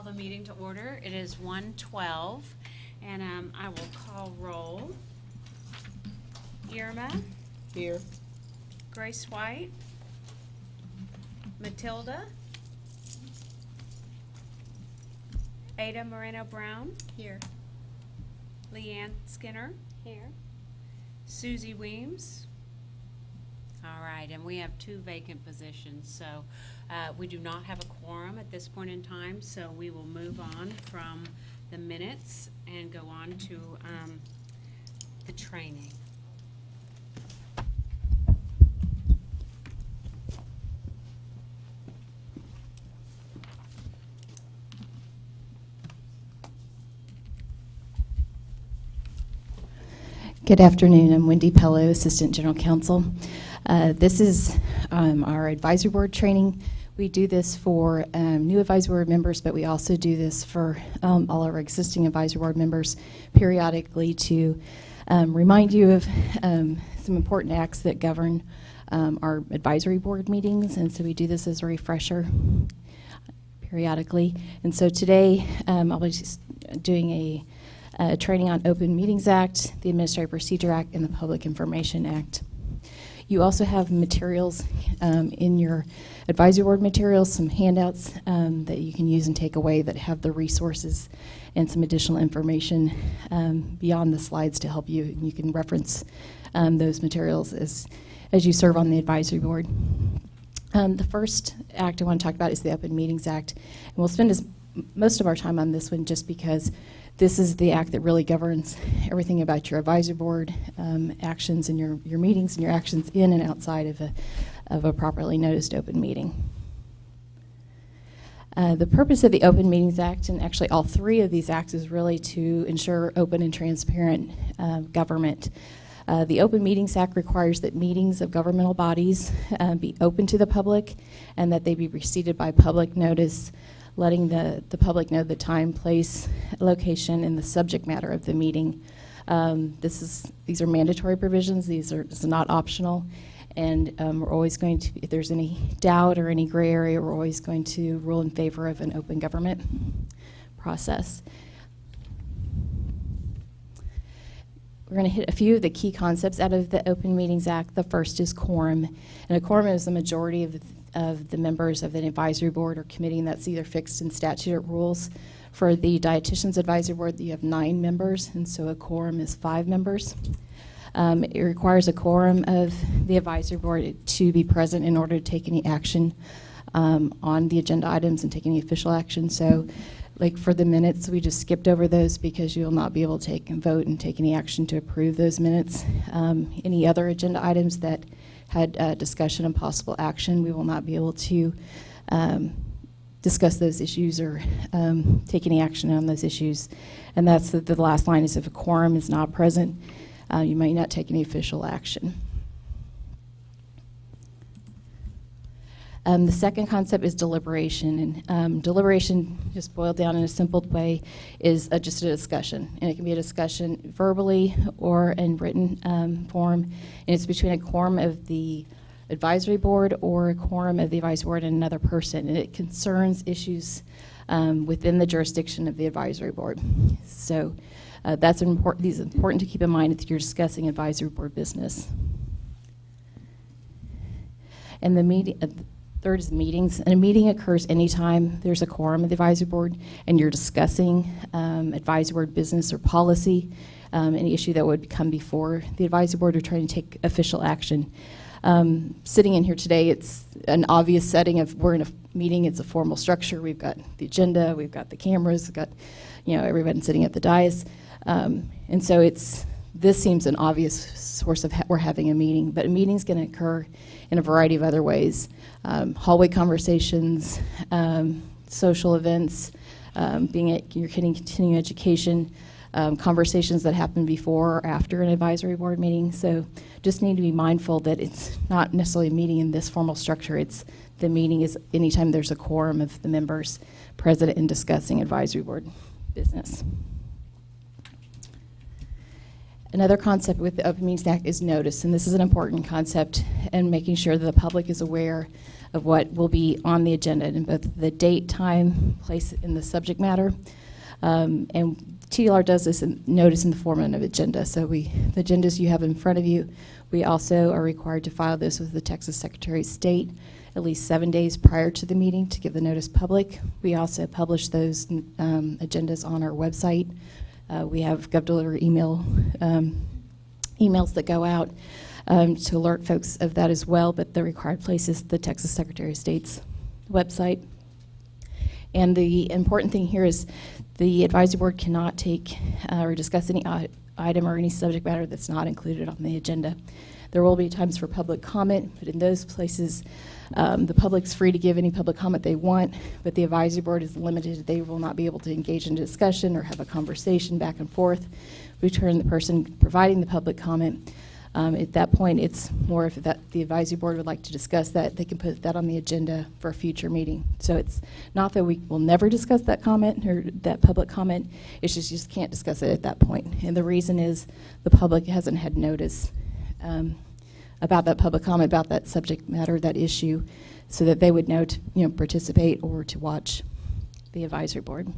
call the meeting to order. It is 1:12, and I will call roll. Irma, Here. Grace White, Matilda, Ada Moreno Brown, Here. Leanne Skinner, Here. Susie Weems. All right, and we have 2 vacant positions, so we do not have a quorum at this point in time, so we will move on from the minutes and go on to the training. Good afternoon. I'm Wendy Pello, Assistant General Counsel. This is our advisory board training. We do this for new advisory board members, but we also do this for all of our existing advisory board members periodically to remind you of some important acts that govern our advisory board meetings, and so we do this as a refresher periodically. And so today I'll be just doing a training on Open Meetings Act, the Administrative Procedure Act, and the Public Information Act. You also have materials in your advisory board materials, some handouts that you can use and take away that have the resources and some additional information beyond the slides to help you. You can reference those materials as you serve on the advisory board. The first act I want to talk about is the Open Meetings Act, and we'll spend most of our time on this one just because this is the act that really governs everything about your advisory board actions and your meetings and your actions in and outside of a properly noticed open meeting. The purpose of the Open Meetings Act, and actually all 3 of these acts, is really to ensure open and transparent government. The Open Meetings Act requires that meetings of governmental bodies be open to the public and that they be preceded by public notice, letting the public know the time, place, location, and the subject matter of the meeting. These are mandatory provisions. This is not optional, and we're always going to, if there's any doubt or any gray area, we're always going to rule in favor of an open government process. We're going to hit a few of the key concepts out of the Open Meetings Act. The first is quorum, and a quorum is the majority of the members of an advisory board or committee, and that's either fixed in statute or rules. For the Dietitians Advisory Board, you have 9 members, and so a quorum is 5 members. It requires a quorum of the advisory board to be present in order to take any action on the agenda items and take any official action. So, like for the minutes, we just skipped over those because you'll not be able to take and vote and take any action to approve those minutes. Any other agenda items that had discussion and possible action, we will not be able to discuss those issues or take any action on those issues. And that's the last line is if a quorum is not present, you might not take any official action. The second concept is deliberation, and deliberation, just boiled down in a simple way, is just a discussion, and it can be a discussion verbally or in written form, and it's between a quorum of the advisory board or a quorum of the advisory board and another person, and it concerns issues within the jurisdiction of the advisory board. So these are important to keep in mind if you're discussing advisory board business. And third is meetings, and a meeting occurs anytime there's a quorum of the advisory board and you're discussing advisory board business or policy, any issue that would come before the advisory board or trying to take official action. Sitting in here today, it's an obvious setting of we're in a meeting, it's a formal structure, we've got the agenda, we've got the cameras, we've got everybody sitting at the dais, and so this seems an obvious source of we're having a meeting, but a meeting's going to occur in a variety of other ways. Hallway conversations, social events, being at your continuing education, conversations that happen before or after an advisory board meeting. So just need to be mindful that it's not necessarily a meeting in this formal structure. The meeting is anytime there's a quorum of the members present and discussing advisory board business. Another concept with the Open Meetings Act is notice, and this is an important concept, and making sure that the public is aware of what will be on the agenda in both the date, time, place, and the subject matter. And TLR does this notice in the form of an agenda. So the agendas you have in front of you, we also are required to file this with the Texas Secretary of State at least 7 days prior to the meeting to give the notice public. We also publish those agendas on our website. We have GovDeliver emails that go out to alert folks of that as well, but the required place is the Texas Secretary of State's website. And the important thing here is the advisory board cannot take or discuss any item or any subject matter that's not included on the agenda. There will be times for public comment, but in those places, the public's free to give any public comment they want, but the advisory board is limited. They will not be able to engage in discussion or have a conversation back and forth. We turn the person providing the public comment. At that point, it's more if the advisory board would like to discuss that, they can put that on the agenda for a future meeting. So it's not that we will never discuss that comment or that public comment, it's just you just can't discuss it at that point. And the reason is the public hasn't had notice about that public comment, about that subject matter, that issue, so that they would know to participate or to watch the advisory board.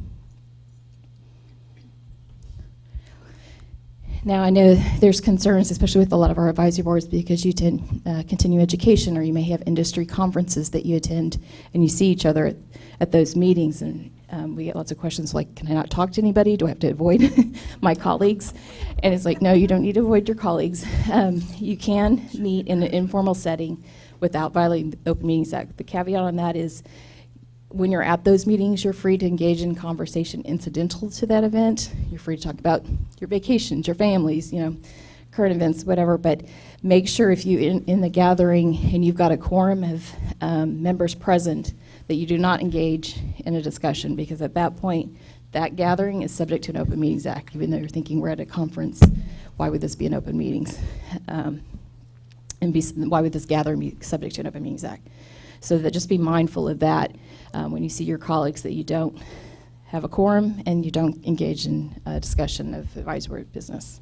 Now, I know there's concerns, especially with a lot of our advisory boards, because you attend continuing education, or you may have industry conferences that you attend, and you see each other at those meetings, and we get lots of questions like, can I not talk to anybody? Do I have to avoid my colleagues? And it's like, no, you don't need to avoid your colleagues. You can meet in an informal setting without violating the Open Meetings Act. The caveat on that is, when you're at those meetings, you're free to engage in conversation incidental to that event. You're free to talk about your vacations, your families, current events, whatever, but make sure if you in the gathering and you've got a quorum of members present, that you do not engage in a discussion, because at that point, that gathering is subject to an Open Meetings Act. Even though you're thinking we're at a conference, why would this be an open meetings? Why would this gathering be subject to an Open Meetings Act? So that just be mindful of that when you see your colleagues, that you don't have a quorum and you don't engage in a discussion of advisory business.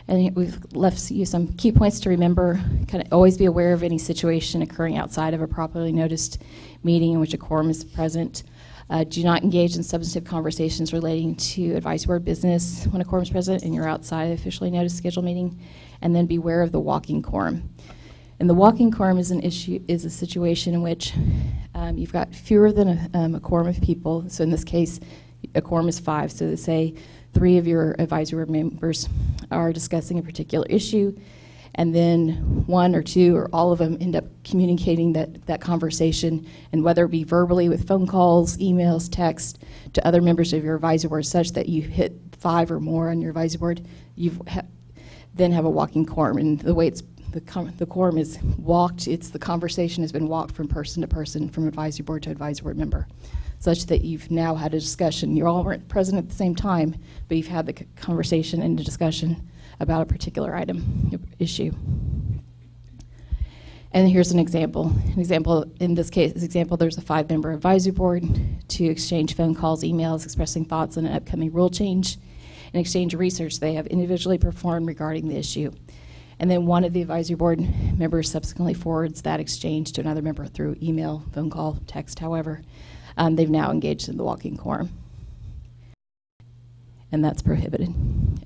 And we've left you some key points to remember. Kind of always be aware of any situation occurring outside of a properly noticed meeting in which a quorum is present. Do not engage in substantive conversations relating to advisory board business when a quorum is present and you're outside of the officially noticed scheduled meeting. And then beware of the walking quorum. And the walking quorum is a situation in which you've got fewer than a quorum of people. So in this case, a quorum is 5. So to say 3 of your advisory members are discussing a particular issue, and then 1 or 2 or all of them end up communicating that conversation, and whether it be verbally with phone calls, emails, text, to other members of your advisory board, such that you hit 5 or more on your advisory board, then have a walking quorum. And the way the quorum is walked, the conversation has been walked from person to person, from advisory board to advisory board member, such that you've now had a discussion. You all weren't present at the same time, but you've had the conversation and the discussion about a particular issue. And here's an example. In this case, there's a 5-member advisory board to exchange phone calls, emails, expressing thoughts on an upcoming rule change, and exchange research they have individually performed regarding the issue. And then one of the advisory board members subsequently forwards that exchange to another member through email, phone call, text, however. They've now engaged in the walking quorum. And that's prohibited.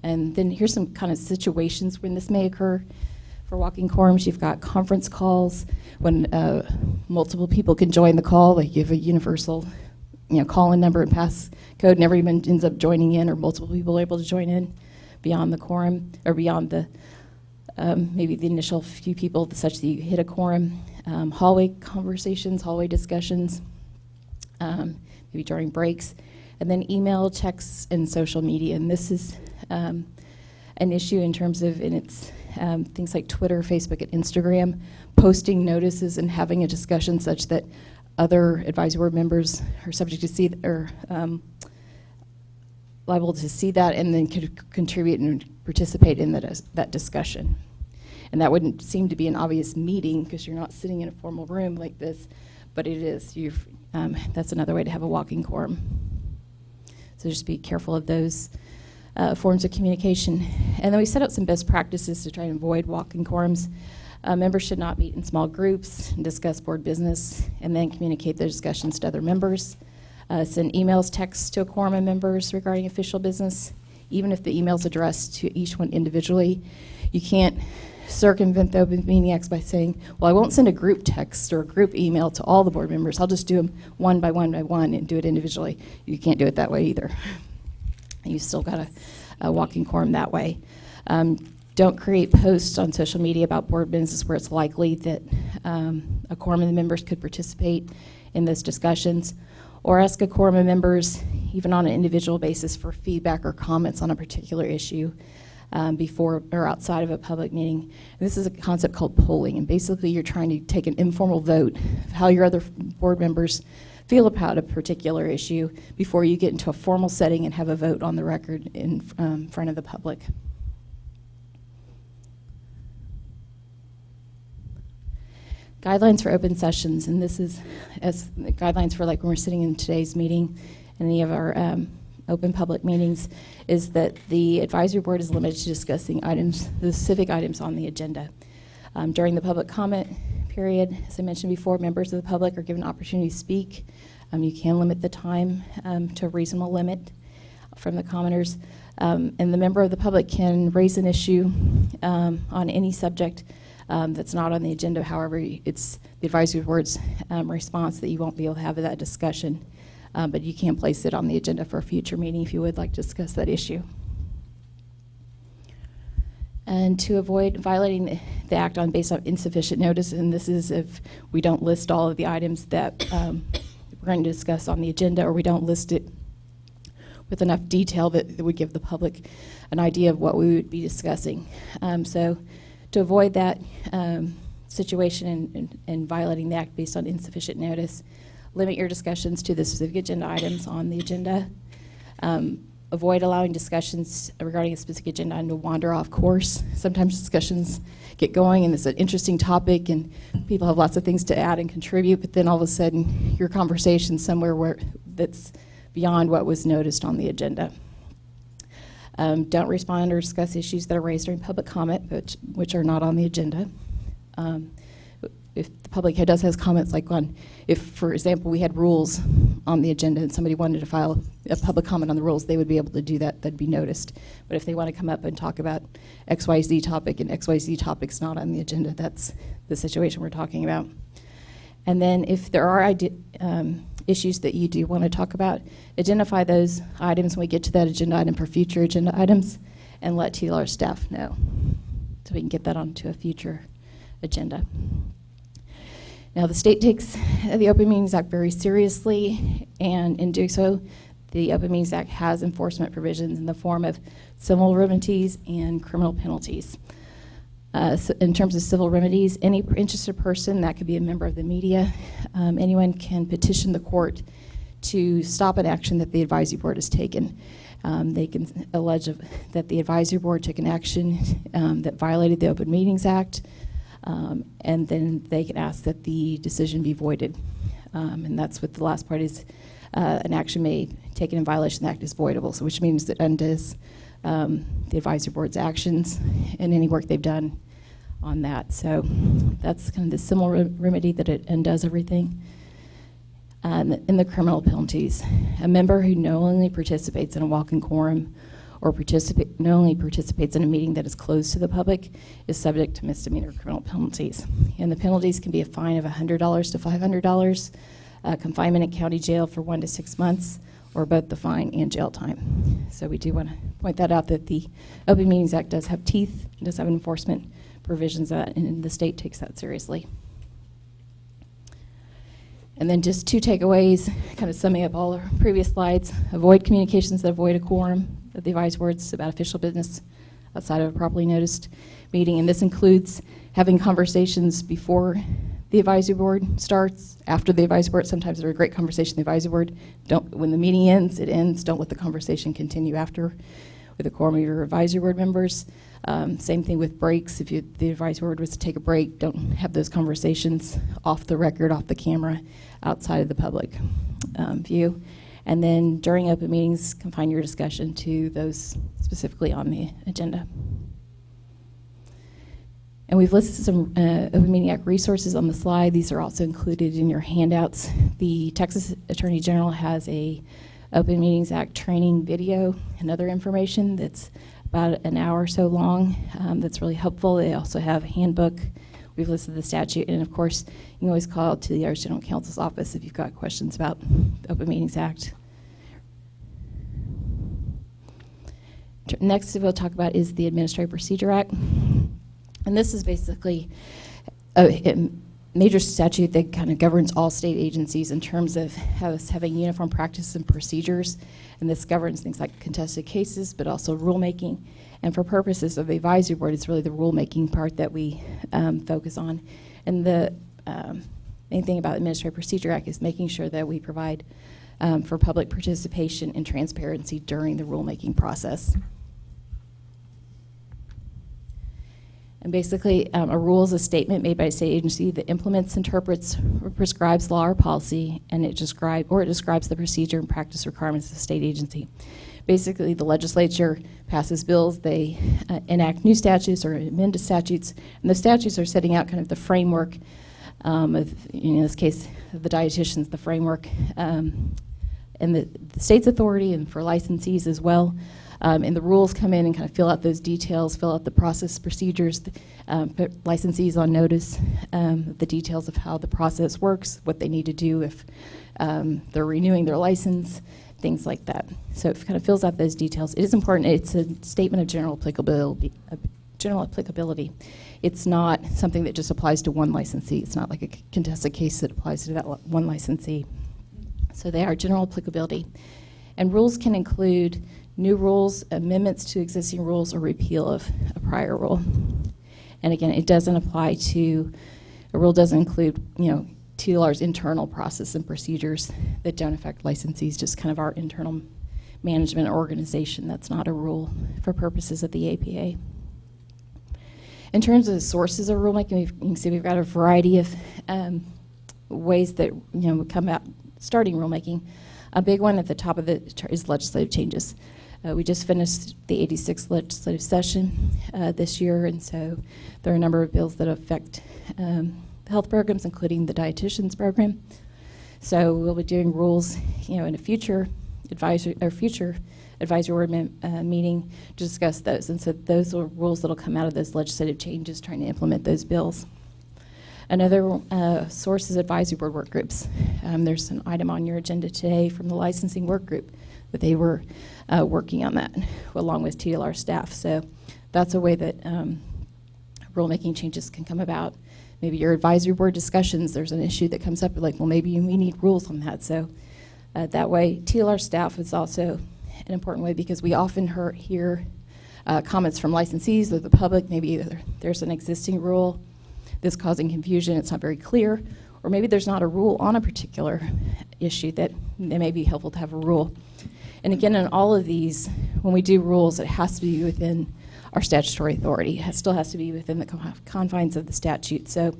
And then here's some kind of situations when this may occur for walking quorums. You've got conference calls when multiple people can join the call, like you have a universal call-in number and pass code, and everyone ends up joining in, or multiple people are able to join in beyond the quorum, or beyond the maybe the initial few people, such that you hit a quorum. Hallway conversations, hallway discussions, maybe during breaks, and then email, texts, and social media. And this is an issue in terms of, it's things like Twitter, Facebook, and Instagram, posting notices and having a discussion such that other advisory board members are subject to see, or liable to see that, and then could contribute and participate in that discussion. And that wouldn't seem to be an obvious meeting because you're not sitting in a formal room like this, but it is. That's another way to have a walking quorum. So just be careful of those forms of communication. And then we set out some best practices to try and avoid walking quorums. Members should not meet in small groups and discuss board business and then communicate their discussions to other members. Send emails, texts to a quorum of members regarding official business, even if the email is addressed to each one individually. You can't circumvent the Open Meeting Act by saying, well, I won't send a group text or a group email to all the board members. I'll just do them one by one and do it individually. You can't do it that way either. You still got a walking quorum that way. Don't create posts on social media about board business where it's likely that a quorum of the members could participate in those discussions, or ask a quorum of members, even on an individual basis, for feedback or comments on a particular issue before or outside of a public meeting. And this is a concept called polling, and basically you're trying to take an informal vote of how your other board members feel about a particular issue before you get into a formal setting and have a vote on the record in front of the public. Guidelines for open sessions, and this is as guidelines for like when we're sitting in today's meeting, any of our open public meetings, is that the advisory board is limited to discussing items, the specific items on the agenda. During the public comment period, as I mentioned before, members of the public are given an opportunity to speak. You can limit the time to a reasonable limit from the commenters, and the member of the public can raise an issue on any subject that's not on the agenda. However, it's the advisory board's response that you won't be able to have that discussion, but you can place it on the agenda for a future meeting if you would like to discuss that issue. And to avoid violating the act based on insufficient notice, and this is if we don't list all of the items that we're going to discuss on the agenda, or we don't list it with enough detail that would give the public an idea of what we would be discussing. So to avoid that situation and violating the act based on insufficient notice, limit your discussions to the specific agenda items on the agenda. Avoid allowing discussions regarding a specific agenda item to wander off course. Sometimes discussions get going and it's an interesting topic and people have lots of things to add and contribute, but then all of a sudden your conversation's somewhere that's beyond what was noticed on the agenda. Don't respond or discuss issues that are raised during public comment, which are not on the agenda. If the public does have comments, like if, for example, we had rules on the agenda and somebody wanted to file a public comment on the rules, they would be able to do that. That'd be noticed. But if they want to come up and talk about XYZ topic and XYZ topic's not on the agenda, that's the situation we're talking about. And then if there are issues that you do want to talk about, identify those items when we get to that agenda item for future agenda items and let TLR staff know so we can get that onto a future agenda. Now, the state takes the Open Meetings Act very seriously, and in doing so, the Open Meetings Act has enforcement provisions in the form of civil remedies and criminal penalties. So in terms of civil remedies, any interested person, that could be a member of the media, anyone can petition the court to stop an action that the advisory board has taken. They can allege that the advisory board took an action that violated the Open Meetings Act, and then they can ask that the decision be voided. And that's what the last part is. An action made taken in violation of the act is voidable, so which means it undoes the advisory board's actions and any work they've done on that. So that's kind of the similar remedy that it undoes everything. In the criminal penalties, a member who knowingly participates in a walk-in quorum or knowingly participates in a meeting that is closed to the public is subject to misdemeanor criminal penalties. And the penalties can be a fine of $100 to $500, confinement in county jail for 1 to 6 months, or both the fine and jail time. So we do want to point that out, that the Open Meetings Act does have teeth, does have enforcement provisions that, and the state takes that seriously. And then just 2 takeaways, kind of summing up all our previous slides. Avoid communications that avoid a quorum of the advisory boards about official business outside of a properly noticed meeting. And this includes having conversations before the advisory board starts, after the advisory board. Sometimes there's a great conversation in the advisory board. When the meeting ends, it ends. Don't let the conversation continue after with a quorum of your advisory board members. Same thing with breaks. If the advisory board was to take a break, don't have those conversations off the record, off the camera, outside of the public view. And then during open meetings, confine your discussion to those specifically on the agenda. And we've listed some Open Meeting Act resources on the slide. These are also included in your handouts. The Texas Attorney General has a Open Meetings Act training video and other information that's about an hour or so long. That's really helpful. They also have a handbook. We've listed the statute, and of course, you can always call to the U.S. General Counsel's office if you've got questions about the Open Meetings Act. Next, we'll talk about is the Administrative Procedure Act. And this is basically a major statute that kind of governs all state agencies in terms of having uniform practice and procedures. And this governs things like contested cases, but also rulemaking. And for purposes of the advisory board, it's really the rulemaking part that we focus on. And the main thing about the Administrative Procedure Act is making sure that we provide for public participation and transparency during the rulemaking process. And basically, a rule is a statement made by a state agency that implements, interprets, or prescribes law or policy, and it describes the procedure and practice requirements of the state agency. Basically, the legislature passes bills, they enact new statutes or amend statutes, and the statutes are setting out kind of the framework of, in this case, the dietitians, the framework, and the state's authority, and for licensees as well. And the rules come in and kind of fill out those details, fill out the process procedures, put licensees on notice, the details of how the process works, what they need to do if they're renewing their license, things like that. So it kind of fills out those details. It is important. It's a statement of general applicability. It's not something that just applies to one licensee. It's not like a contested case that applies to that one licensee. So they are general applicability. And rules can include new rules, amendments to existing rules, or repeal of a prior rule. And again, it doesn't apply to, a rule doesn't include, TLR's internal process and procedures that don't affect licensees, just kind of our internal management organization. That's not a rule for purposes of the APA. In terms of the sources of rulemaking, you can see we've got a variety of ways that would come out starting rulemaking. A big one at the top of it is legislative changes. We just finished the 86th legislative session this year, and so there are a number of bills that affect health programs, including the Dietitians program. So we'll be doing rules, in a future advisory board meeting to discuss those. And so those are rules that'll come out of those legislative changes, trying to implement those bills. Another source is advisory board work groups. There's an item on your agenda today from the licensing work group that they were working on that along with TLR staff. So that's a way that rulemaking changes can come about. Maybe your advisory board discussions, there's an issue that comes up, like, well, maybe we need rules on that. So that way, TLR staff is also an important way because we often hear comments from licensees or the public. Maybe there's an existing rule that's causing confusion, it's not very clear, or maybe there's not a rule on a particular issue that it may be helpful to have a rule. And again, in all of these, when we do rules, it has to be within our statutory authority. It still has to be within the confines of the statute. So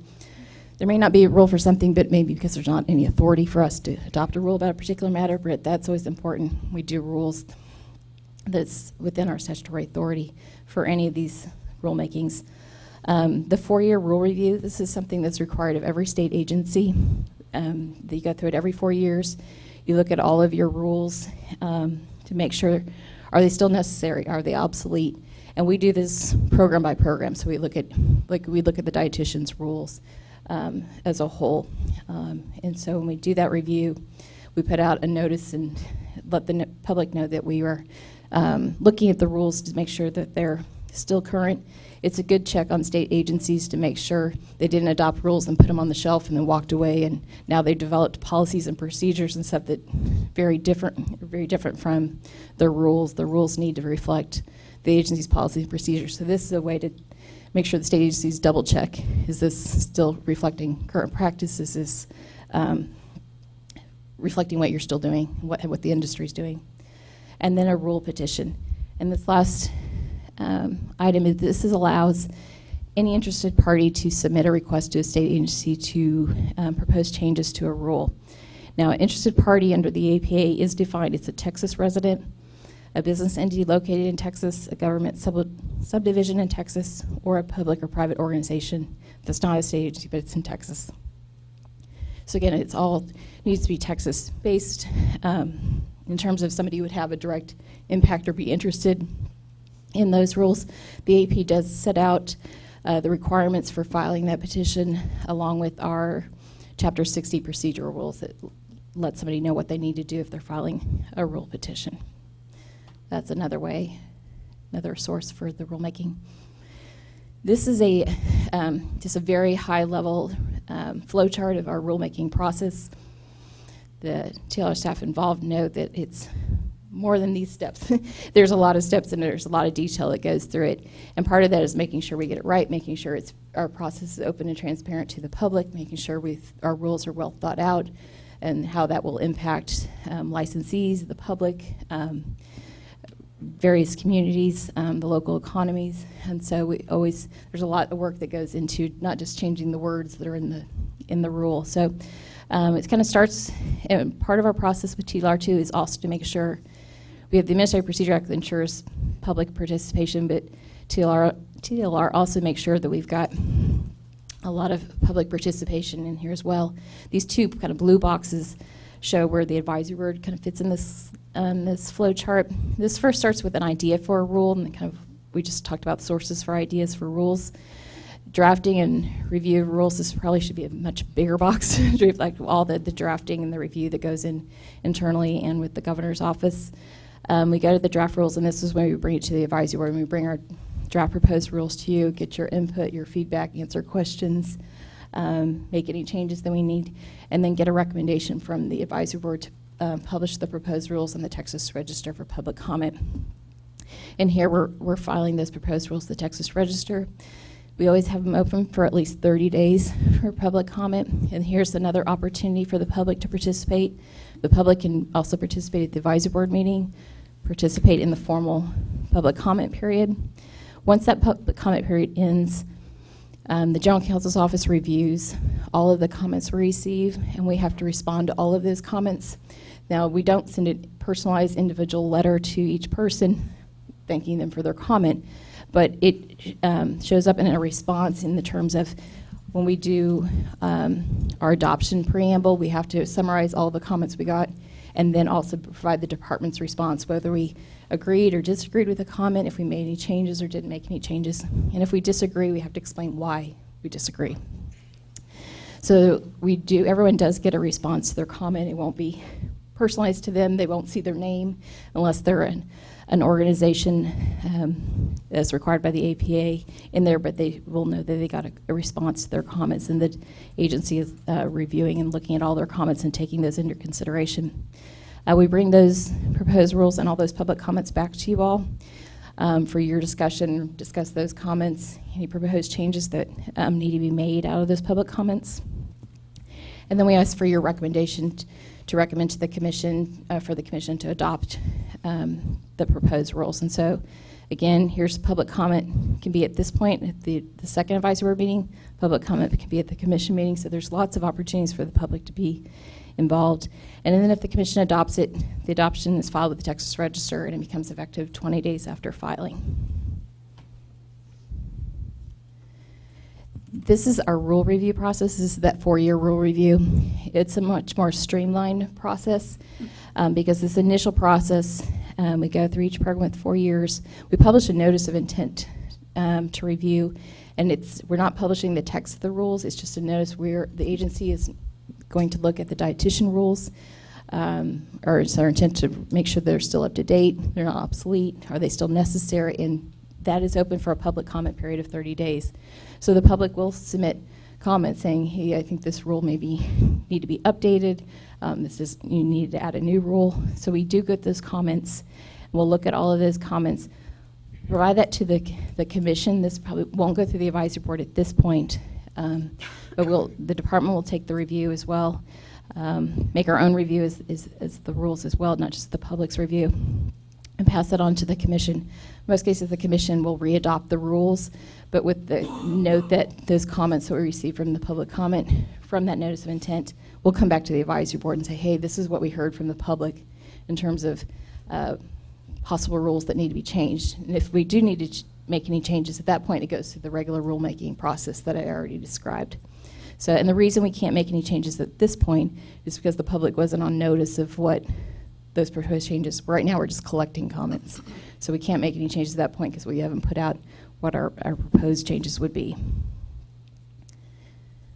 there may not be a rule for something, but maybe because there's not any authority for us to adopt a rule about a particular matter, but that's always important. We do rules that's within our statutory authority for any of these rulemakings. The 4-year rule review, this is something that's required of every state agency. You go through it every 4 years. You look at all of your rules to make sure, are they still necessary? Are they obsolete? And we do this program by program. So we look at the dietitians rules as a whole. And so when we do that review, we put out a notice and let the public know that we were looking at the rules to make sure that they're still current. It's a good check on state agencies to make sure they didn't adopt rules and put them on the shelf and then walked away, and now they've developed policies and procedures and stuff that very different from their rules. The rules need to reflect the agency's policies and procedures. So this is a way to make sure the state agencies double check. Is this still reflecting current practice? Is this reflecting what you're still doing, what the industry's doing? And then a rule petition. And this last item is this allows any interested party to submit a request to a state agency to propose changes to a rule. Now, an interested party under the APA is defined. It's a Texas resident, a business entity located in Texas, a government subdivision in Texas or a public or private organization that's not a state agency, but it's in Texas. So again, it's all needs to be Texas-based. In terms of somebody who would have a direct impact or be interested in those rules, the AP does set out the requirements for filing that petition along with our Chapter 60 procedural rules that let somebody know what they need to do if they're filing a rule petition. That's another way, another source for the rulemaking. This is a just a very high-level flowchart of our rulemaking process. The TLR staff involved know that it's more than these steps. There's a lot of steps and there's a lot of detail that goes through it. And part of that is making sure we get it right, making sure our process is open and transparent to the public, making sure our rules are well thought out, and how that will impact licensees, the public, various communities, the local economies. And so there's a lot of work that goes into not just changing the words that are in the rule. So it kind of starts, and part of our process with TLR 2 is also to make sure we have the Administrative Procedure Act that ensures public participation, but TLR also makes sure that we've got a lot of public participation in here as well. These two kind of blue boxes show where the advisory board kind of fits in this flow chart. This first starts with an idea for a rule, and we just talked about sources for ideas for rules. Drafting and review of rules, this probably should be a much bigger box to reflect all the drafting and the review that goes in internally and with the governor's office. We go to the draft rules, and this is when we bring it to the advisory board, and we bring our draft proposed rules to you, get your input, your feedback, answer questions, make any changes that we need, and then get a recommendation from the advisory board to publish the proposed rules on the Texas Register for public comment. And here we're filing those proposed rules to the Texas Register. We always have them open for at least 30 days for public comment. And here's another opportunity for the public to participate. The public can also participate at the advisory board meeting, participate in the formal public comment period. Once that public comment period ends, the General Counsel's Office reviews all of the comments we receive, and we have to respond to all of those comments. Now, we don't send a personalized individual letter to each person thanking them for their comment, but it shows up in a response in the terms of when we do our adoption preamble, we have to summarize all the comments we got and then also provide the department's response, whether we agreed or disagreed with a comment, if we made any changes or didn't make any changes. And if we disagree, we have to explain why we disagree. So everyone does get a response to their comment. It won't be personalized to them. They won't see their name unless they're an organization as required by the APA in there, but they will know that they got a response to their comments, and the agency is reviewing and looking at all their comments and taking those into consideration. We bring those proposed rules and all those public comments back to you all for your discussion, discuss those comments, any proposed changes that need to be made out of those public comments. And then we ask for your recommendation to recommend to the commission, for the commission to adopt the proposed rules. And so, again, here's public comment. Can be at this point at the second advisory board meeting. Public comment can be at the commission meeting. So there's lots of opportunities for the public to be involved. And then if the commission adopts it, the adoption is filed with the Texas Register and it becomes effective 20 days after filing. This is our rule review process. This is that 4-year rule review. It's a much more streamlined process because this initial process, we go through each program with 4 years. We publish a notice of intent to review, and we're not publishing the text of the rules. It's just a notice where the agency is going to look at the dietitian rules, or it's our intent to make sure they're still up to date, they're not obsolete, are they still necessary, and that is open for a public comment period of 30 days. So the public will submit comments saying, hey, I think this rule maybe need to be updated, you need to add a new rule. So we do get those comments. We'll look at all of those comments, provide that to the commission. This probably won't go through the advisory board at this point, but the department will take the review as well, make our own review as the rules as well, not just the public's review, and pass that on to the commission. In most cases, the commission will readopt the rules, but with the note that those comments that we receive from the public comment from that notice of intent will come back to the advisory board and say, hey, this is what we heard from the public in terms of possible rules that need to be changed. And if we do need to make any changes at that point. It goes through the regular rulemaking process that I already described. So, and the reason we can't make any changes at this point is because the public wasn't on notice of what those proposed changes. Right now, we're just collecting comments. So we can't make any changes at that point because we haven't put out what our proposed changes would be.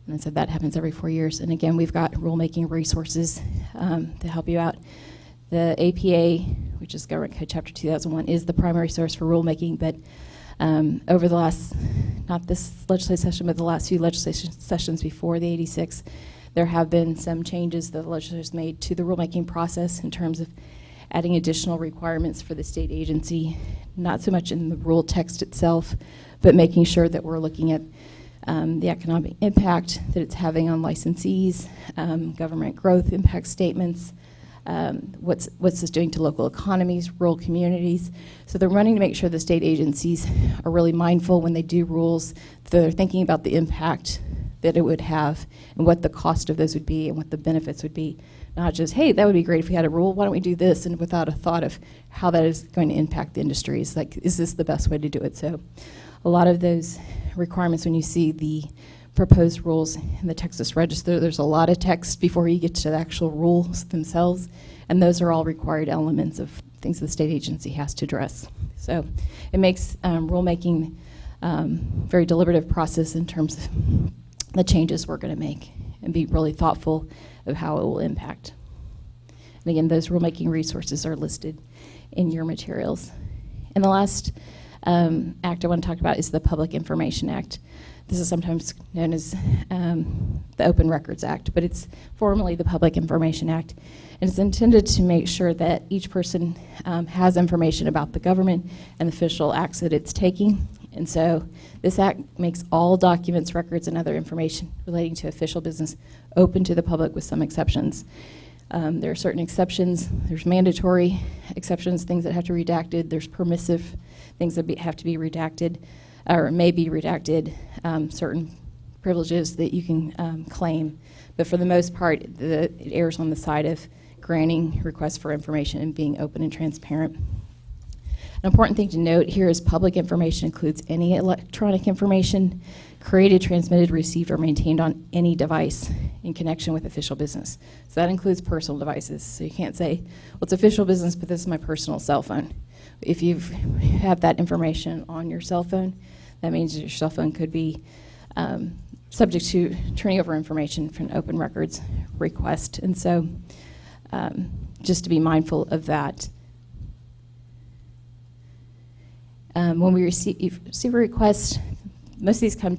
And so that happens every 4 years. And again, we've got rulemaking resources to help you out. The APA, which is Government Code Chapter 2001, is the primary source for rulemaking, but over the last, not this legislative session, but the last few legislation sessions before the 86, there have been some changes that the legislators made to the rulemaking process in terms of adding additional requirements for the state agency, not so much in the rule text itself, but making sure that we're looking at the economic impact that it's having on licensees, government growth impact statements, what's this doing to local economies, rural communities. So they're running to make sure the state agencies are really mindful when they do rules, that they're thinking about the impact that it would have and what the cost of those would be and what the benefits would be. Not just, hey, that would be great if we had a rule, why don't we do this, and without a thought of how that is going to impact the industries. Like, is this the best way to do it? So a lot of those requirements, when you see the proposed rules in the Texas Register, there's a lot of text before you get to the actual rules themselves, and those are all required elements of things the state agency has to address. So it makes rulemaking very deliberative process in terms of the changes we're going to make, and be really thoughtful of how it will impact. And again, those rulemaking resources are listed in your materials. And the last act I want to talk about is the Public Information Act. This is sometimes known as the Open Records Act, but it's formally the Public Information Act. And it's intended to make sure that each person has information about the government and the official acts that it's taking. And so this act makes all documents, records, and other information relating to official business open to the public with some exceptions. There are certain exceptions. There's mandatory exceptions, things that have to be redacted. There's permissive things that have to be redacted or may be redacted, certain privileges that you can claim. But for the most part, it errs on the side of granting requests for information and being open and transparent. An important thing to note here is public information includes any electronic information created, transmitted, received, or maintained on any device in connection with official business. So that includes personal devices. So you can't say, well, it's official business, but this is my personal cell phone. If you have that information on your cell phone, that means your cell phone could be subject to turning over information for an open records request. And so just to be mindful of that. When we receive a request, most of these come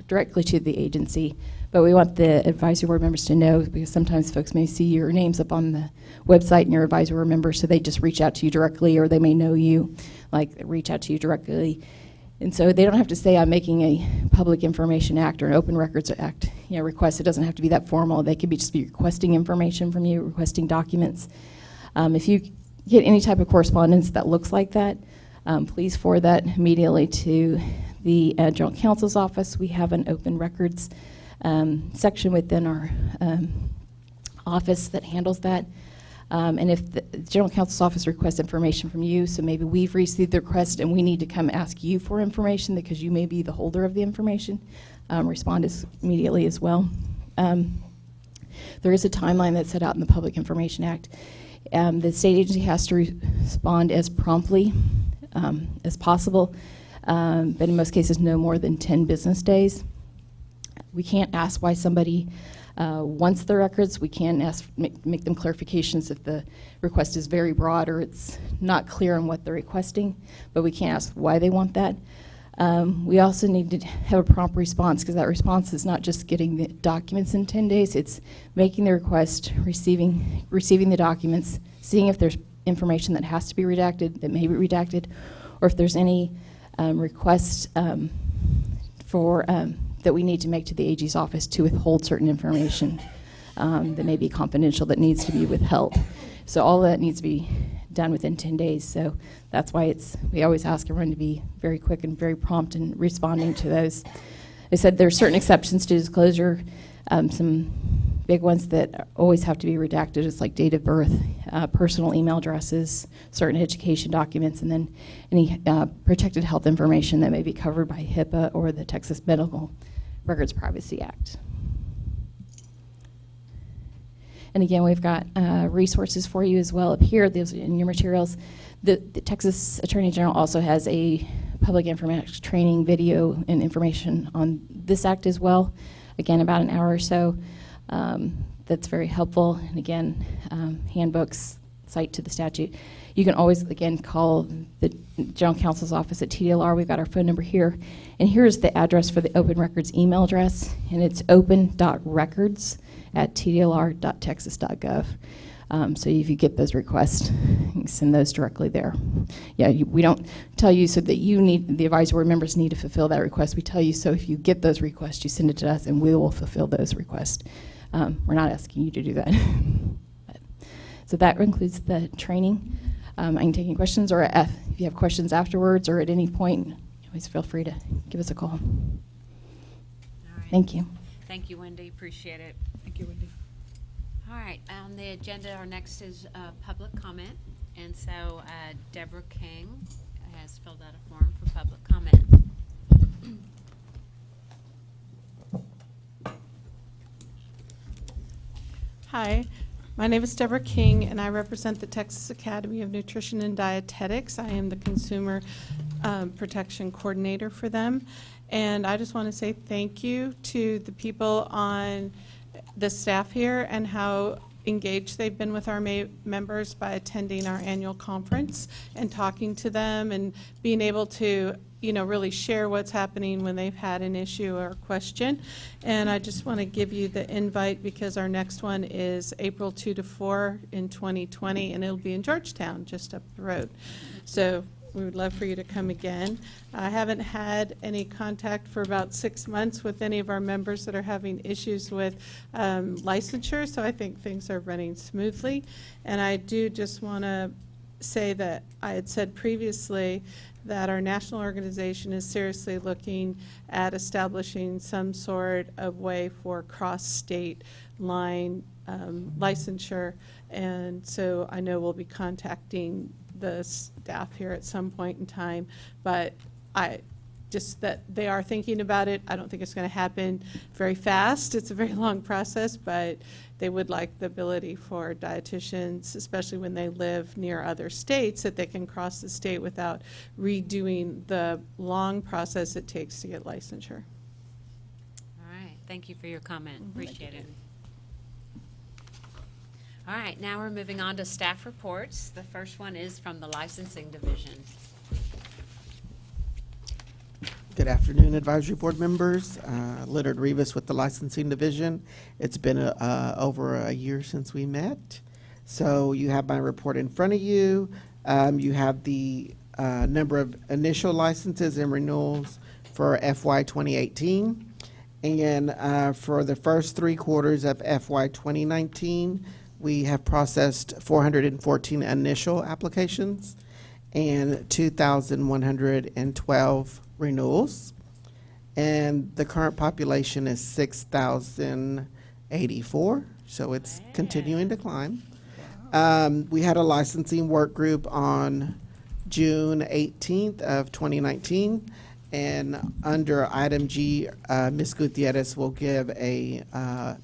directly to the agency, but we want the advisory board members to know, because sometimes folks may see your names up on the website and you're an advisory board member, so they just reach out to you directly, or they may know you, like reach out to you directly. And so they don't have to say, I'm making a Public Information Act or an Open Records Act request. It doesn't have to be that formal. They could just be requesting information from you, requesting documents. If you get any type of correspondence that looks like that, please forward that immediately to the General Counsel's office. We have an open records section within our office that handles that. And if the General Counsel's office requests information from you, so maybe we've received the request and we need to come ask you for information because you may be the holder of the information, respond immediately as well. There is a timeline that's set out in the Public Information Act. The state agency has to respond as promptly as possible, but in most cases no more than 10 business days. We can't ask why somebody wants the records. We can make them clarifications if the request is very broad or it's not clear on what they're requesting, but we can't ask why they want that. We also need to have a prompt response, because that response is not just getting the documents in 10 days, it's making the request, receiving the documents, seeing if there's information that has to be redacted, that may be redacted, or if there's any requests that we need to make to the AG's office to withhold certain information that may be confidential that needs to be withheld. So all of that needs to be done within 10 days. So that's why we always ask everyone to be very quick and very prompt in responding to those. I said there are certain exceptions to disclosure, some big ones that always have to be redacted is like date of birth, personal email addresses, certain education documents, and then any protected health information that may be covered by HIPAA or the Texas Medical Records Privacy Act. And again, we've got resources for you as well up here. Those are in your materials. The Texas Attorney General also has a public information training video and information on this act as well. Again, about an hour or so. That's very helpful. And again, handbooks, cite to the statute. You can always, again, call the General Counsel's office at TDLR. We've got our phone number here. And here's the address for the Open Records email address. And it's open.records@tdlr.texas.gov. So if you get those requests, you can send those directly there. Yeah, we don't tell you so that the advisory board members need to fulfill that request. We tell you so if you get those requests, you send it to us and we will fulfill those requests. We're not asking you to do that. So that includes the training. I can take any questions, or if you have questions afterwards or at any point, always feel free to give us a call. All right. Thank you. Thank you, Wendy. Appreciate it. Thank you, Wendy. All right, on the agenda, our next is public comment. And so Deborah King has filled out a form for public comment. Hi, my name is Deborah King, and I represent the Texas Academy of Nutrition and Dietetics. I am the Consumer Protection Coordinator for them. And I just want to say thank you to the people on the staff here and how engaged they've been with our members by attending our annual conference and talking to them and being able to, really share what's happening when they've had an issue or question. And I just want to give you the invite because our next one is April 2 to 4 in 2020, and it'll be in Georgetown, just up the road. So we would love for you to come again. I haven't had any contact for about 6 months with any of our members that are having issues with licensure, so I think things are running smoothly. And I do just want to say that I had said previously that our national organization is seriously looking at establishing some sort of way for cross-state line licensure. And so I know we'll be contacting the staff here at some point in time, but just that they are thinking about it. I don't think it's going to happen very fast. It's a very long process, but they would like the ability for dietitians, especially when they live near other states, that they can cross the state without redoing the long process it takes to get licensure. All right, thank you for your comment. Appreciate it. All right, now we're moving on to staff reports. The first one is from the licensing division. Good afternoon, advisory board members. Leonard Rivas with the licensing division. It's been over a year since we met. So you have my report in front of you. You have the number of initial licenses and renewals for FY 2018. And for the first 3 quarters of FY 2019, we have processed 414 initial applications and 2,112 renewals. And the current population is 6,084, so it's continuing to climb. We had a licensing work group on June 18th of 2019, and under item G, Ms. Gutierrez will give a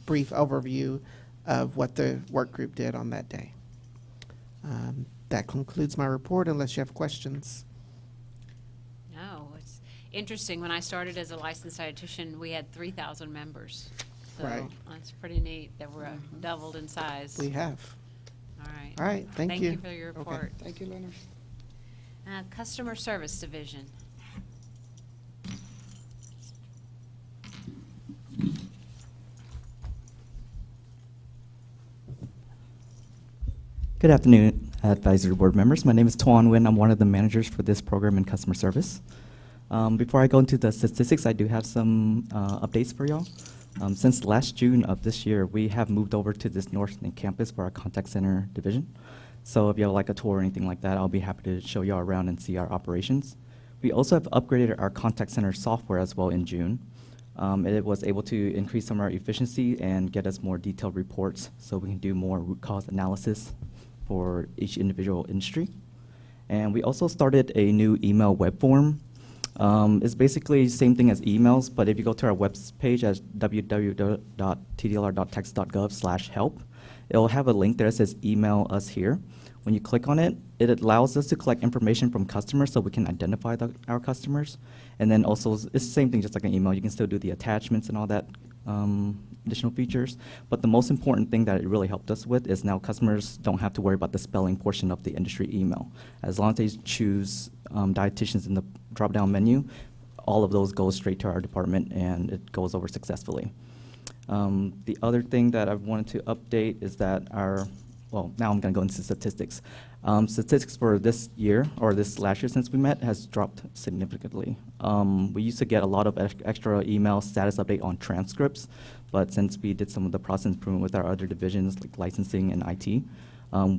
brief overview of what the work group did on that day. That concludes my report unless you have questions. No, it's interesting. When I started as a licensed dietitian, we had 3,000 members. So Right. that's pretty neat that we're doubled in size. We have. All right. All right, thank you. Thank you for your report. Thank you, Leonard. Customer Service Division. Good afternoon, advisory board members. My name is Tuan Nguyen. I'm one of the managers for this program in customer service. Before I go into the statistics, I do have some updates for y'all. Since last June of this year, we have moved over to this North campus for our contact center division. So if you have like a tour or anything like that, I'll be happy to show y'all around and see our operations. We also have upgraded our contact center software as well in June. It was able to increase some of our efficiency and get us more detailed reports so we can do more root cause analysis for each individual industry. And we also started a new email web form. It's basically the same thing as emails, but if you go to our web page at www.tdlr.texas.gov/help, it'll have a link there that says email us here. When you click on it, it allows us to collect information from customers so we can identify our customers. And then also, it's the same thing just like an email. You can still do the attachments and all that additional features. But the most important thing that it really helped us with is now customers don't have to worry about the spelling portion of the industry email. As long as they choose dietitians in the drop-down menu, all of those go straight to our department and it goes over successfully. The other thing that I wanted to update is that well, now I'm going to go into statistics. Statistics for this year, or this last year since we met, has dropped significantly. We used to get a lot of extra email status update on transcripts, but since we did some of the process improvement with our other divisions, like licensing and IT,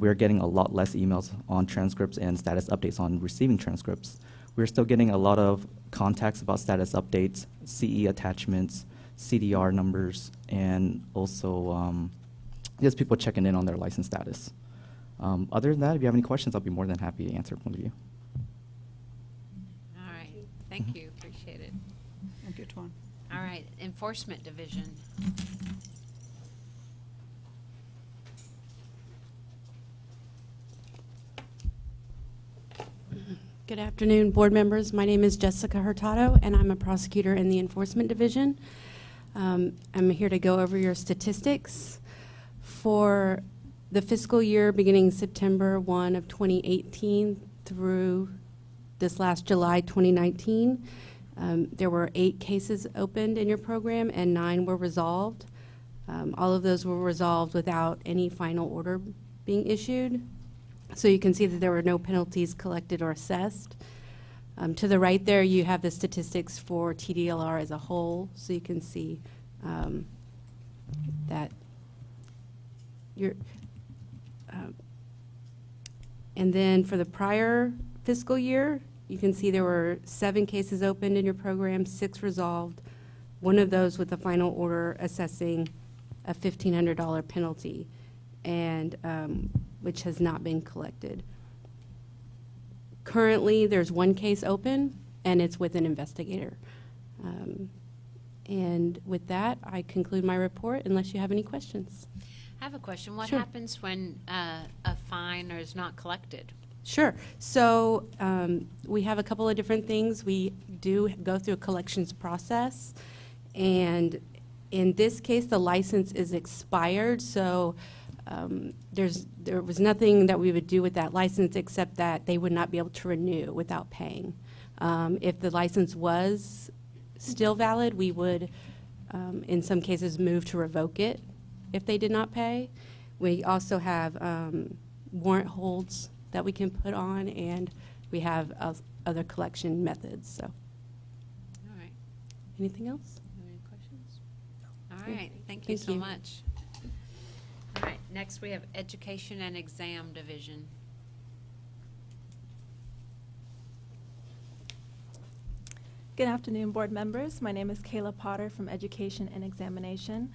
we're getting a lot less emails on transcripts and status updates on receiving transcripts. We're still getting a lot of contacts about status updates, CE attachments, CDR numbers, and also just people checking in on their license status. Other than that, if you have any questions, I'll be more than happy to answer one of you. All right, thank you, appreciate it. Thank you, Tuan. All right, Enforcement Division. Good afternoon, board members. My name is Jessica Hurtado, and I'm a prosecutor in the Enforcement Division. I'm here to go over your statistics. For the fiscal year beginning September 1 of 2018 through this last July 2019, there were 8 cases opened in your program and 9 were resolved. All of those were resolved without any final order being issued. So you can see that there were no penalties collected or assessed. To the right there, you have the statistics for TDLR as a whole, so you can see that you're. And then for the prior fiscal year, you can see there were 7 cases opened in your program, 6 resolved, 1 of those with a final order assessing a $1,500 penalty, and which has not been collected. Currently, there's 1 case open, and it's with an investigator. And with that, I conclude my report, unless you have any questions. I have a question. What Sure. happens when a fine is not collected? Sure. So we have a couple of different things. We do go through a collections process, and in this case, the license is expired, so there was nothing that we would do with that license except that they would not be able to renew without paying. If the license was still valid, we would, in some cases, move to revoke it if they did not pay. We also have warrant holds that we can put on, and we have other collection methods. So, All right. anything else? Any questions? All right, thank you Thank so you. much. All right, next we have Education and Exam Division. Good afternoon, board members. My name is Kayla Potter from Education and Examination.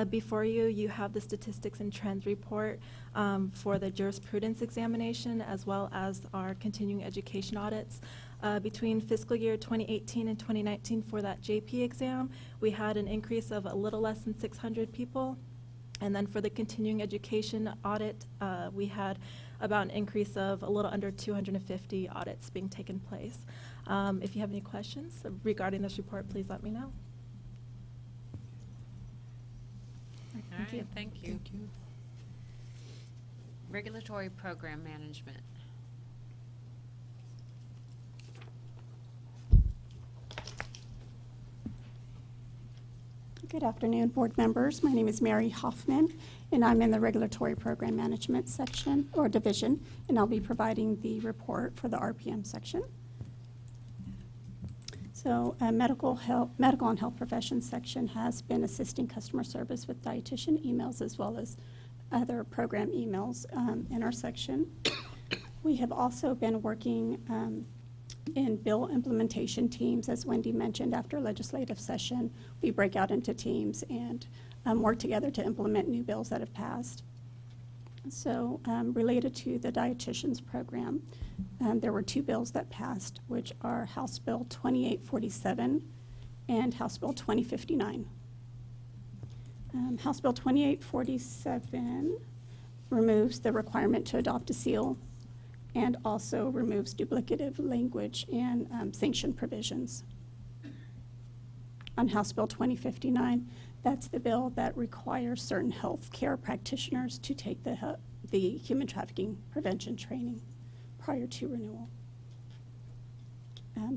Before you, you have the statistics and trends report for the jurisprudence examination, as well as our continuing education audits. Between fiscal year 2018 and 2019 for that JP exam, we had an increase of a little less than 600 people. And then for the continuing education audit, we had about an increase of a little under 250 audits being taken place. If you have any questions regarding this report, please let me know. All right, thank you. Thank you. Regulatory Program Management. Good afternoon, board members. My name is Mary Hoffman, and I'm in the Regulatory Program Management section, or division, and I'll be providing the report for the RPM section. So, medical and health professions section has been assisting customer service with dietitian emails as well as other program emails in our section. We have also been working in bill implementation teams. As Wendy mentioned, after legislative session, we break out into teams and work together to implement new bills that have passed. So related to the Dietitians program, there were 2 bills that passed, which are House Bill 2847 and House Bill 2059. House Bill 2847 removes the requirement to adopt a seal and also removes duplicative language and sanction provisions. On House Bill 2059, that's the bill that requires certain health care practitioners to take the human trafficking prevention training prior to renewal.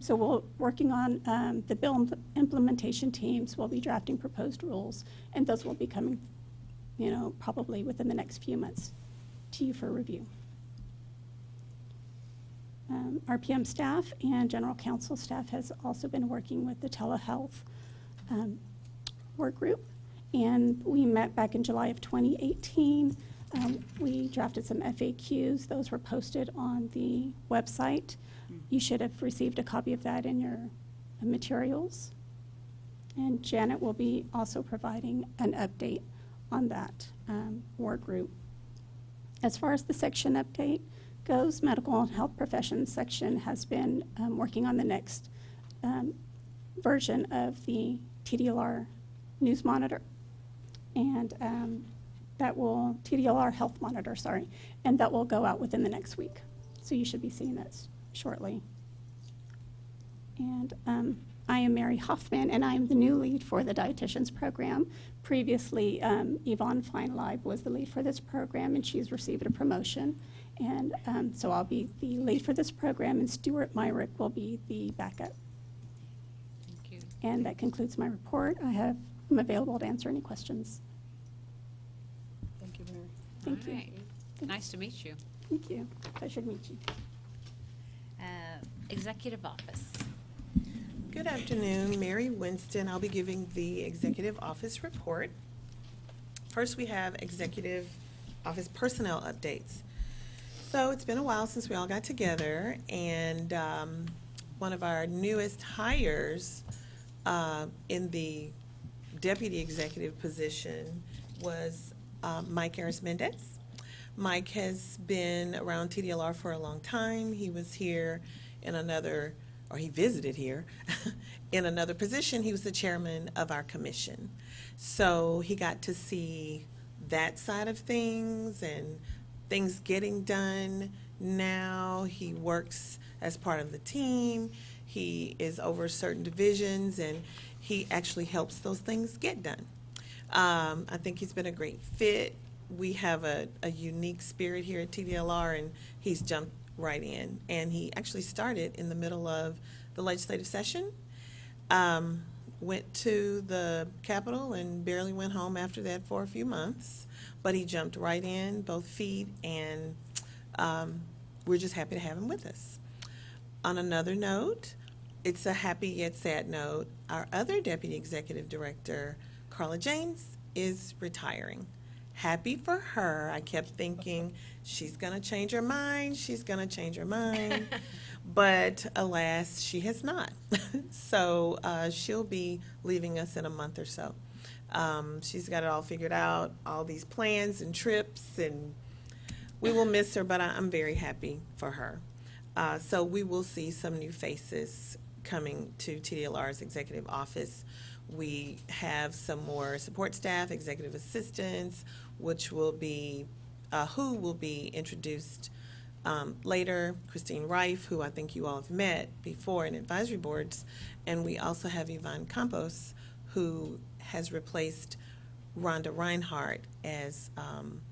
So we're working on the bill implementation teams. Will be drafting proposed rules, and those will be coming, probably within the next few months to you for review. RPM staff and general counsel staff has also been working with the telehealth work group, and we met back in July of 2018. We drafted some FAQs. Those were posted on the website. You should have received a copy of that in your materials. And Janet will be also providing an update on that work group. As far as the section update goes, medical and health professions section has been working on the next version of the TDLR News Monitor, and TDLR Health Monitor, and that will go out within the next week. So you should be seeing that shortly. And I am Mary Hoffman, and I am the new lead for the Dietitians program. Previously, Yvonne Feinleib was the lead for this program, and she's received a promotion. And so I'll be the lead for this program, and Stuart Myrick will be the backup. Thank you. And that concludes my report. I'm available to answer any questions. Thank you, Mary. Thank you. All right. Nice to meet you. Thank you. Pleasure to meet you. Executive office. Good afternoon, Mary Winston. I'll be giving the executive office report. First, we have executive office personnel updates. So it's been a while since we all got together, and one of our newest hires in the deputy executive position was Mike Harris-Mendez. Mike has been around TDLR for a long time. He was here he visited here in another position. He was the chairman of our commission. So he got to see that side of things and things getting done. Now he works as part of the team. He is over certain divisions, and he actually helps those things get done. I think he's been a great fit. We have a unique spirit here at TDLR, and he's jumped right in. And he actually started in the middle of the legislative session, went to the Capitol and barely went home after that for a few months. But he jumped right in, both feet, and we're just happy to have him with us. On another note, it's a happy yet sad note. Our other deputy executive director, Carla James, is retiring. Happy for her. I kept thinking she's going to change her mind. But alas, she has not. So she'll be leaving us in a month or so. She's got it all figured out, all these plans and trips, and we will miss her, but I'm very happy for her. So we will see some new faces coming to TDLR's executive office. We have some more support staff, executive assistants, which will be, who will be introduced later. Christine Reif, who I think you all have met before in advisory boards. And we also have Yvonne Campos, who has replaced Rhonda Reinhardt as an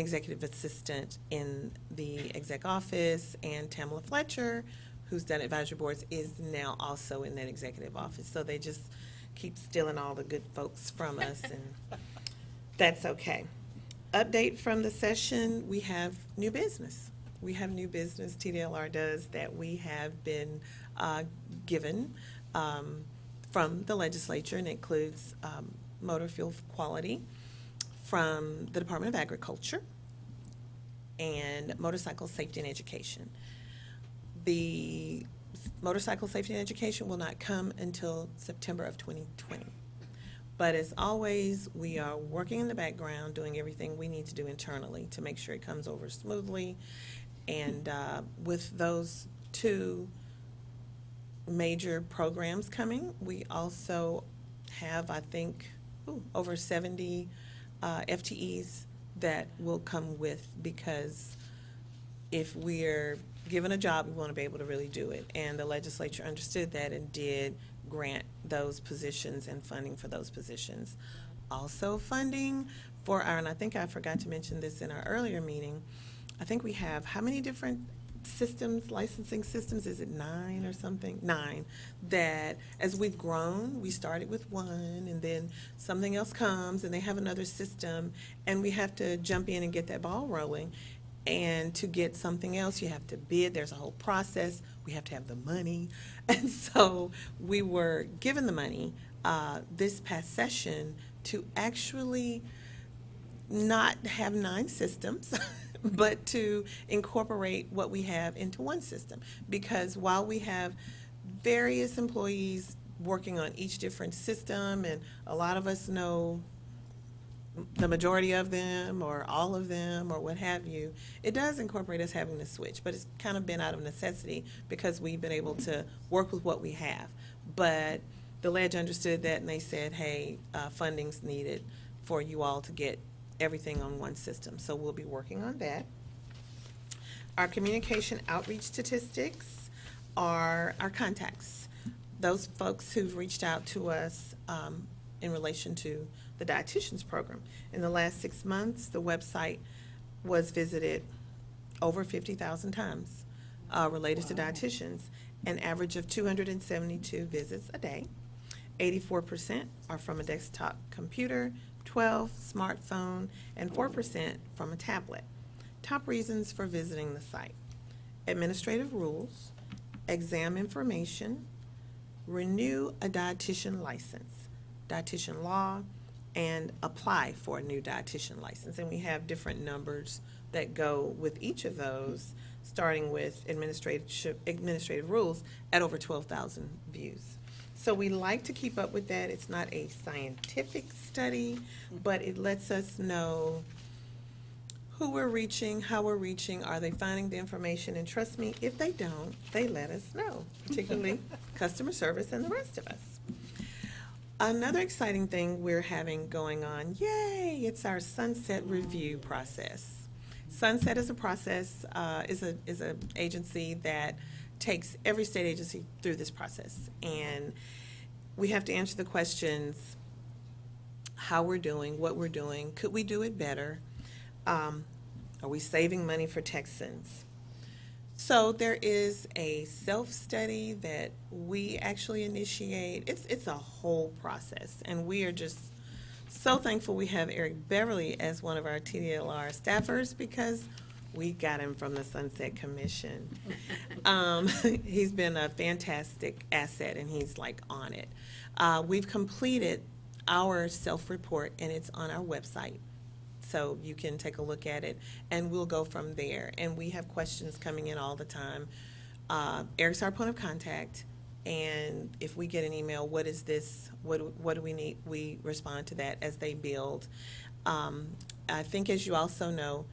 executive assistant in the exec office, and Tamala Fletcher, who's done advisory boards, is now also in that executive office. So they just keep stealing all the good folks from us, and that's okay. Update from the session, we have new business. TDLR does, that we have been given from the legislature, and it includes motor fuel quality from the Department of Agriculture and motorcycle safety and education. The motorcycle safety and education will not come until September of 2020. But as always, we are working in the background, doing everything we need to do internally to make sure it comes over smoothly. And with those two major programs coming, we also have, I think, over 70 FTEs that will come with, because if we're given a job, we want to be able to really do it. And the legislature understood that and did grant those positions and funding for those positions. Also funding for our, and I think I forgot to mention this in our earlier meeting, I think we have, how many different systems, licensing systems, is it 9 or something? 9, that as we've grown, we started with one, and then something else comes, and they have another system, and we have to jump in and get that ball rolling. And to get something else, you have to bid. There's a whole process. We have to have the money. And so we were given the money this past session to actually not have 9 systems, but to incorporate what we have into one system. Because while we have various employees working on each different system, and a lot of us know the majority of them or all of them or what have you, it does incorporate us having to switch, but it's kind of been out of necessity because we've been able to work with what we have. But the ledge understood that, and they said, hey, funding's needed for you all to get everything on one system. So we'll be working on that. Our communication outreach statistics are our contacts. Those folks who've reached out to us in relation to the Dietitians program. In the last 6 months, the website was visited over 50,000 times related to dietitians, an average of 272 visits a day. 84% are from a desktop computer, 12 smartphone, and 4% from a tablet. Top reasons for visiting the site: administrative rules, exam information, renew a dietitian license, dietitian law, and apply for a new dietitian license. And we have different numbers that go with each of those, starting with administrative rules at over 12,000 views. So we like to keep up with that. It's not a scientific study, but it lets us know who we're reaching, how we're reaching, are they finding the information? And trust me, if they don't, they let us know, particularly customer service and the rest of us. Another exciting thing we're having going on, yay, it's our sunset review process. Sunset is a process, is a agency that takes every state agency through this process. And we have to answer the questions, how we're doing, what we're doing, could we do it better? Are we saving money for Texans? So there is a self-study that we actually initiate. It's a whole process, and we are just so thankful we have Eric Beverly as one of our TDLR staffers, because we got him from the Sunset Commission. He's been a fantastic asset, and he's like on it. We've completed our self-report, and it's on our website. So you can take a look at it, and we'll go from there. And we have questions coming in all the time. Eric's our point of contact, and if we get an email, what is this, what do we need, we respond to that as they build. I think, as you also know,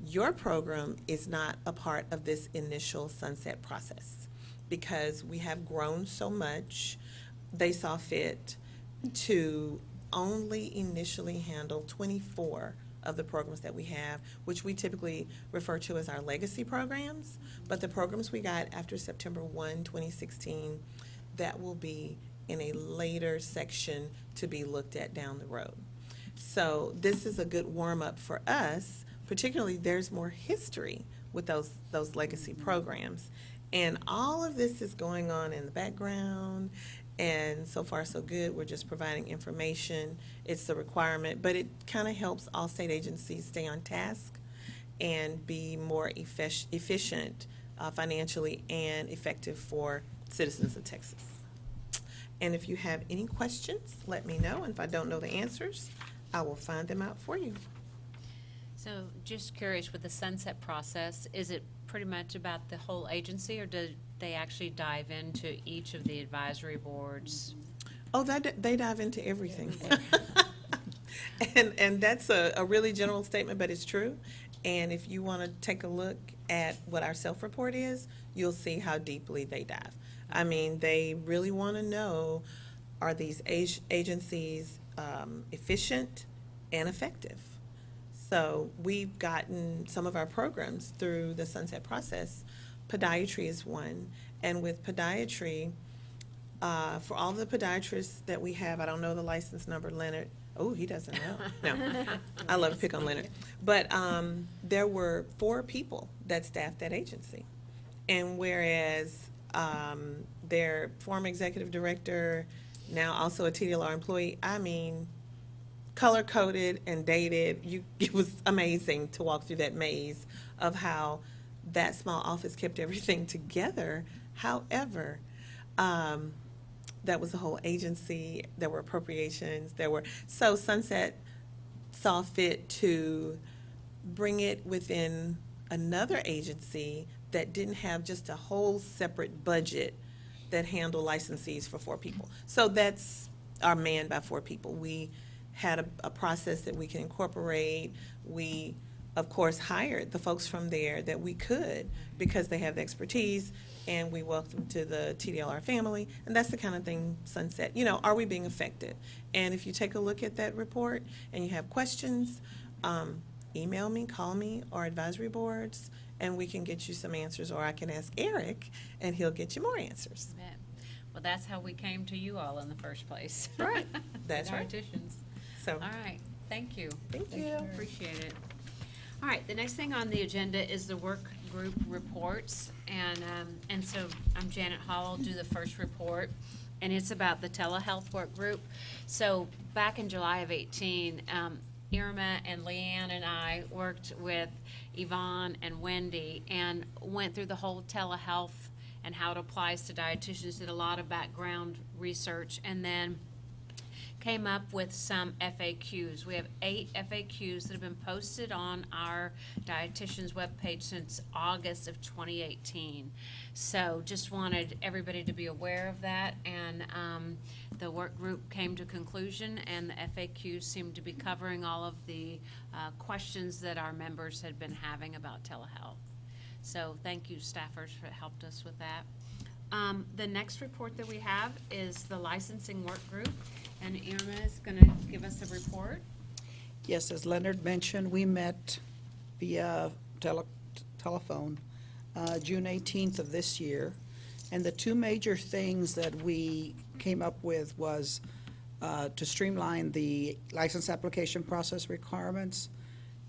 your program is not a part of this initial sunset process, because we have grown so much. They saw fit to only initially handle 24 of the programs that we have, which we typically refer to as our legacy programs. But the programs we got after September 1, 2016, that will be in a later section to be looked at down the road. So this is a good warm-up for us. Particularly, there's more history with those legacy programs. And all of this is going on in the background, and so far so good. We're just providing information. It's the requirement, but it kind of helps all state agencies stay on task and be more efficient financially and effective for citizens of Texas. And if you have any questions, let me know. And if I don't know the answers, I will find them out for you. So just curious, with the sunset process, is it pretty much about the whole agency, or they actually dive into each of the advisory boards. Oh, they dive into everything. And that's a really general statement, but it's true. And if you want to take a look at what our self-report is, you'll see how deeply they dive. I mean, they really want to know, are these agencies efficient and effective? So we've gotten some of our programs through the sunset process. Podiatry is one. And with podiatry, for all the podiatrists that we have, I don't know the license number, Leonard. Oh, he doesn't know. No, I love to pick on Leonard. But there were 4 people that staffed that agency. And whereas their former executive director, now also a TDLR employee, I mean, color-coded and dated. It was amazing to walk through that maze of how that small office kept everything together. However, that was the whole agency. There were appropriations. So Sunset saw fit to bring it within another agency that didn't have just a whole separate budget that handled licensees for 4 people. So that's our manned by 4 people. We had a process that we can incorporate. We, of course, hired the folks from there that we could because they have the expertise, and we welcome to the TDLR family, and that's the kind of thing Sunset, are we being effective? And if you take a look at that report and you have questions, email me, call me, or advisory boards, and we can get you some answers, or I can ask Eric, and he'll get you more answers. Bet. Well, that's how we came to you all in the first place. Right. That's right. Dietitians. So, All right, thank you. Thank you. Appreciate it. All right, the next thing on the agenda is the work group reports, and so I'm Janet Hall. I'll do the first report, and it's about the telehealth work group. So back in July of 18, Irma and Leanne and I worked with Yvonne and Wendy and went through the whole telehealth and how it applies to dietitians, did a lot of background research, and then came up with some FAQs. We have 8 FAQs that have been posted on our dietitians webpage since August of 2018. So just wanted everybody to be aware of that, and the work group came to conclusion, and the FAQs seem to be covering all of the questions that our members had been having about telehealth. So thank you, staffers, for helped us with that. The next report that we have is the licensing work group, and Irma is going to give us a report. Yes, as Leonard mentioned, we met via telephone June 18th of this year, and the 2 major things that we came up with was to streamline the license application process requirements,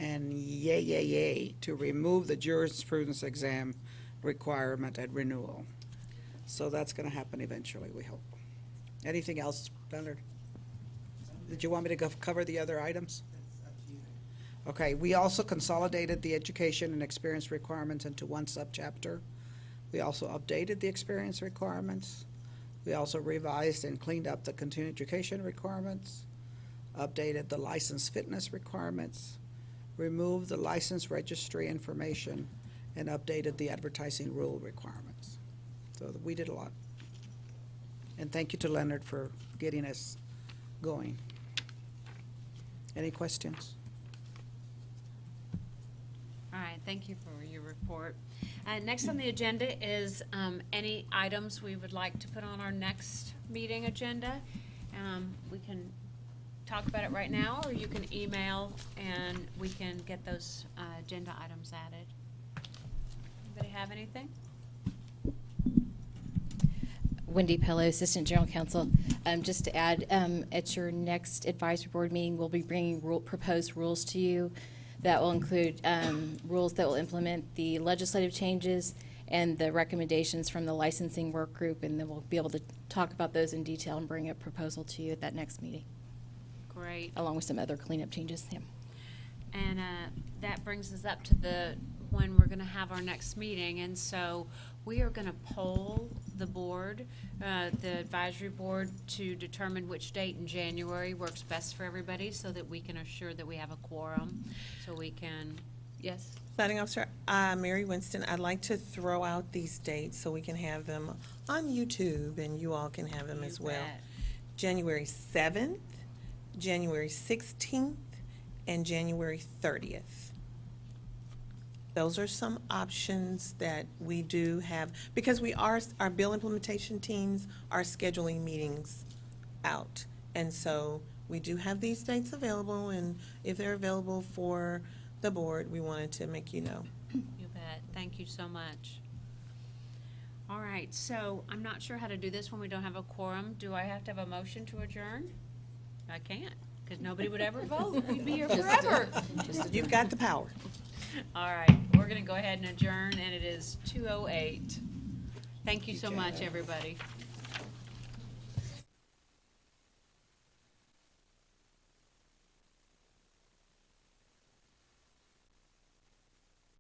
and yay, to remove the jurisprudence exam requirement at renewal. So that's going to happen eventually, we hope. Anything else, Leonard? Did you want me to cover the other items? Okay, we also consolidated the education and experience requirements into 1 subchapter. We also updated the experience requirements. We also revised and cleaned up the continuing education requirements, updated the license fitness requirements, removed the license registry information, and updated the advertising rule requirements. So we did a lot. And thank you to Leonard for getting us going. Any questions? All right, thank you for your report. Next on the agenda is any items we would like to put on our next meeting agenda. We can talk about it right now, or you can email and we can get those agenda items added. Anybody have anything? Wendy Pello, Assistant General Counsel. Just to add, at your next advisory board meeting, we'll be bringing proposed rules to you that will include rules that will implement the legislative changes and the recommendations from the licensing work group, and then we'll be able to talk about those in detail and bring a proposal to you at that next meeting, Great. along with some other cleanup changes. Yeah. And that brings us up to when we're going to have our next meeting. And so we are going to poll the board, the advisory board, to determine which date in January works best for everybody so that we can assure that we have a quorum. So we can, yes? Planning Officer, Mary Winston, I'd like to throw out these dates so we can have them on YouTube and you all can have them as You well. bet. January 7th, January 16th, and January 30th. Those are some options that we do have, because our bill implementation teams are scheduling meetings out. And so we do have these dates available, and if they're available for the board, we wanted to make you know. You bet. Thank you so much. All right, so I'm not sure how to do this when we don't have a quorum. Do I have to have a motion to adjourn? I can't, because nobody would ever vote. We'd be here forever. You've got the power. All right, we're going to go ahead and adjourn, and it is 2:08. Thank you so much, everybody.